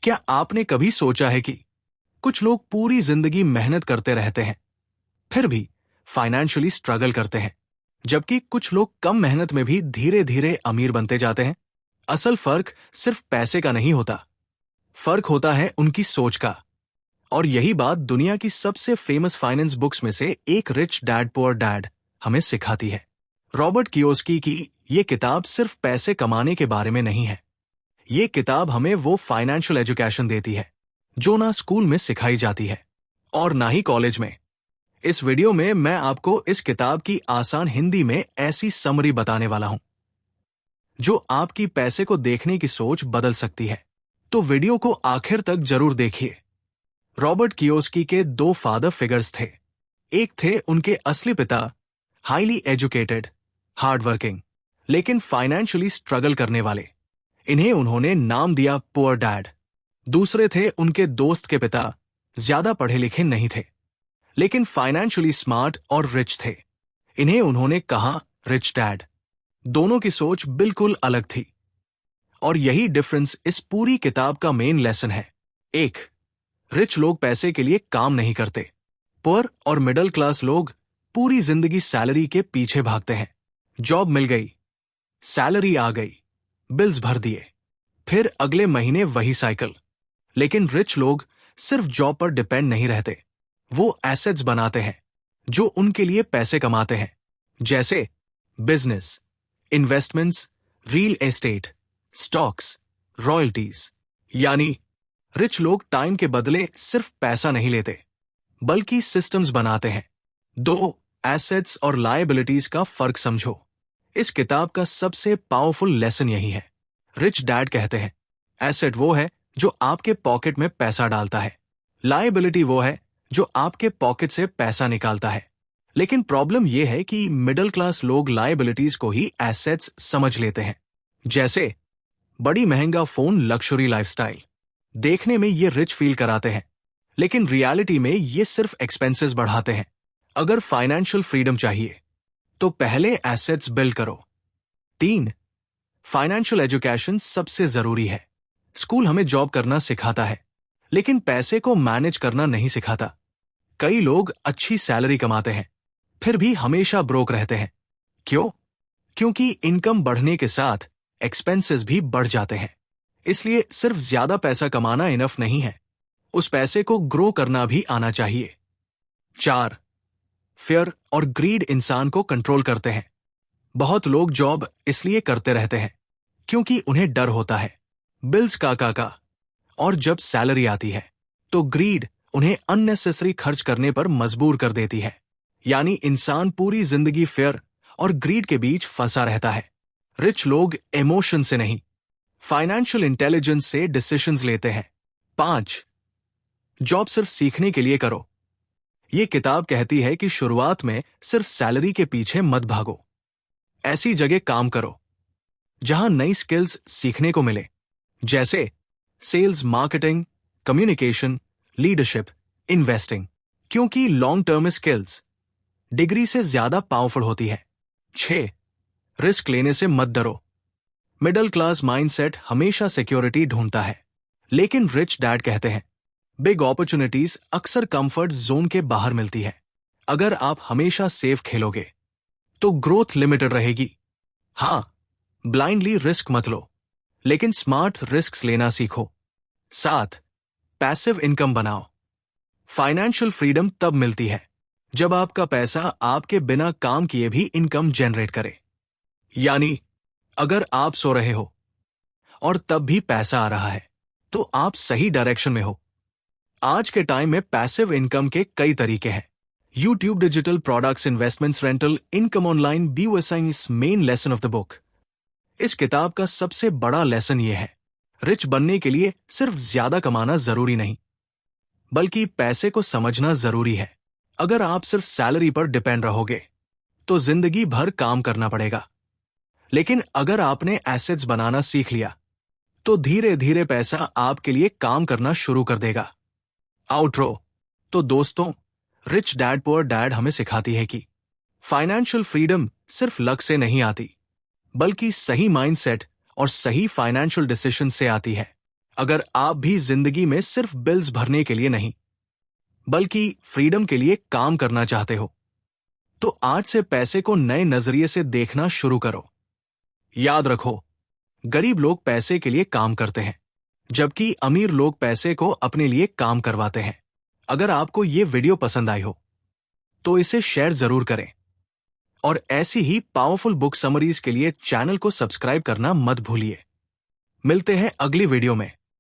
क्या आपने कभी सोचा है कि कुछ लोग पूरी जिंदगी मेहनत करते रहते हैं, फिर भी फाइनेंशियली स्ट्रगल करते हैं, जबकि कुछ लोग कम मेहनत में भी धीरे धीरे अमीर बनते जाते हैं? असल फर्क सिर्फ पैसे का नहीं होता, फर्क होता है उनकी सोच का। और यही बात दुनिया की सबसे फेमस फाइनेंस बुक्स में से एक, रिच डैड पुअर डैड, हमें सिखाती है। रॉबर्ट कियोसाकी की ये किताब सिर्फ पैसे कमाने के बारे में नहीं है। ये किताब हमें वो फाइनेंशियल एजुकेशन देती है जो ना स्कूल में सिखाई जाती है और ना ही कॉलेज में। इस वीडियो में मैं आपको इस किताब की आसान हिंदी में ऐसी समरी बताने वाला हूं जो आपकी पैसे को देखने की सोच बदल सकती है। तो वीडियो को आखिर तक जरूर देखिए। रॉबर्ट कियोसाकी के दो फादर फिगर्स थे। एक थे उनके असली पिता, हाईली एजुकेटेड, हार्ड वर्किंग, लेकिन फाइनेंशियली स्ट्रगल करने वाले। इन्हें उन्होंने नाम दिया पुअर डैड। दूसरे थे उनके दोस्त के पिता, ज्यादा पढ़े लिखे नहीं थे, लेकिन फाइनेंशियली स्मार्ट और रिच थे। इन्हें उन्होंने कहा रिच डैड। दोनों की सोच बिल्कुल अलग थी, और यही डिफरेंस इस पूरी किताब का मेन लेसन है। एक, रिच लोग पैसे के लिए काम नहीं करते। पुअर और मिडिल क्लास लोग पूरी जिंदगी सैलरी के पीछे भागते हैं। जॉब मिल गई, सैलरी आ गई, बिल्स भर दिए, फिर अगले महीने वही साइकिल। लेकिन रिच लोग सिर्फ जॉब पर डिपेंड नहीं रहते। वो एसेट्स बनाते हैं जो उनके लिए पैसे कमाते हैं, जैसे business, investments, real estate, stocks, royalties. यानी रिच लोग टाइम के बदले सिर्फ पैसा नहीं लेते, बल्कि सिस्टम्स बनाते हैं। दो, एसेट्स और लायबिलिटीज का फर्क समझो। इस किताब का सबसे पावरफुल लेसन यही है। रिच डैड कहते हैं एसेट वो है जो आपके पॉकेट में पैसा डालता है, लायबिलिटी वो है जो आपके पॉकेट से पैसा निकालता है। लेकिन प्रॉब्लम यह है कि मिडिल क्लास लोग लायबिलिटीज को ही एसेट्स समझ लेते हैं, जैसे बड़ी महंगा फोन, लग्जरी लाइफस्टाइल। देखने में ये रिच फील कराते हैं, लेकिन रियलिटी में ये सिर्फ एक्सपेंसेस बढ़ाते हैं। अगर फाइनेंशियल फ्रीडम चाहिए तो पहले एसेट्स बिल्ड करो। 3, फाइनेंशियल एजुकेशन सबसे जरूरी है। स्कूल हमें जॉब करना सिखाता है, लेकिन पैसे को मैनेज करना नहीं सिखाता। कई लोग अच्छी सैलरी कमाते हैं, फिर भी हमेशा ब्रोक रहते हैं। क्यों? क्योंकि इनकम बढ़ने के साथ एक्सपेंसेस भी बढ़ जाते हैं। इसलिए सिर्फ ज्यादा पैसा कमाना इनफ नहीं है, उस पैसे को ग्रो करना भी आना चाहिए। 4, फियर और ग्रीड इंसान को कंट्रोल करते हैं। बहुत लोग जॉब इसलिए करते रहते हैं क्योंकि उन्हें डर होता है बिल्स का, और जब सैलरी आती है तो ग्रीड उन्हें अननेसेसरी खर्च करने पर मजबूर कर देती है। यानी इंसान पूरी जिंदगी फियर और ग्रीड के बीच फंसा रहता है। रिच लोग इमोशन से नहीं, फाइनेंशियल इंटेलिजेंस से डिसीजंस लेते हैं। 5, जॉब सिर्फ सीखने के लिए करो। ये किताब कहती है कि शुरुआत में सिर्फ सैलरी के पीछे मत भागो। ऐसी जगह काम करो जहां नई स्किल्स सीखने को मिले, जैसे sales, marketing, communication, leadership, investing, क्योंकि लॉन्ग टर्म स्किल्स डिग्री से ज्यादा पावरफुल होती है। 6, रिस्क लेने से मत डरो। मिडिल क्लास माइंडसेट हमेशा सिक्योरिटी ढूंढता है, लेकिन रिच डैड कहते हैं बिग अपॉर्चुनिटीज अक्सर कंफर्ट जोन के बाहर मिलती है। अगर आप हमेशा सेफ खेलोगे तो ग्रोथ लिमिटेड रहेगी। हां, ब्लाइंडली रिस्क मत लो, लेकिन स्मार्ट रिस्क लेना सीखो। 7, पैसिव इनकम बनाओ। फाइनेंशियल फ्रीडम तब मिलती है जब आपका पैसा आपके बिना काम किए भी इनकम जनरेट करे। यानी अगर आप सो रहे हो और तब भी पैसा आ रहा है तो आप सही डायरेक्शन में हो। आज के टाइम में पैसिव इनकम के कई तरीके हैं। YouTube, digital products, investments, rental income, online, बीओएसआई main lesson of the book. इस किताब का सबसे बड़ा लेसन यह है, रिच बनने के लिए सिर्फ ज्यादा कमाना जरूरी नहीं, बल्कि पैसे को समझना जरूरी है। अगर आप सिर्फ सैलरी पर डिपेंड रहोगे तो जिंदगी भर काम करना पड़ेगा, लेकिन अगर आपने एसेट्स बनाना सीख लिया तो धीरे धीरे पैसा आपके लिए काम करना शुरू कर देगा। आउटरो। तो दोस्तों, रिच डैड पुअर डैड हमें सिखाती है कि फाइनेंशियल फ्रीडम सिर्फ लक से नहीं आती, बल्कि सही माइंडसेट और सही फाइनेंशियल डिसीजन से आती है। अगर आप भी जिंदगी में सिर्फ बिल्स भरने के लिए नहीं, बल्कि फ्रीडम के लिए काम करना चाहते हो, तो आज से पैसे को नए नजरिए से देखना शुरू करो। याद रखो, गरीब लोग पैसे के लिए काम करते हैं, जबकि अमीर लोग पैसे को अपने लिए काम करवाते हैं। अगर आपको ये वीडियो पसंद आई हो, तो इसे शेयर जरूर करें और ऐसी ही पावरफुल बुक समरीज के लिए चैनल को सब्सक्राइब करना मत भूलिए। मिलते हैं अगली वीडियो में।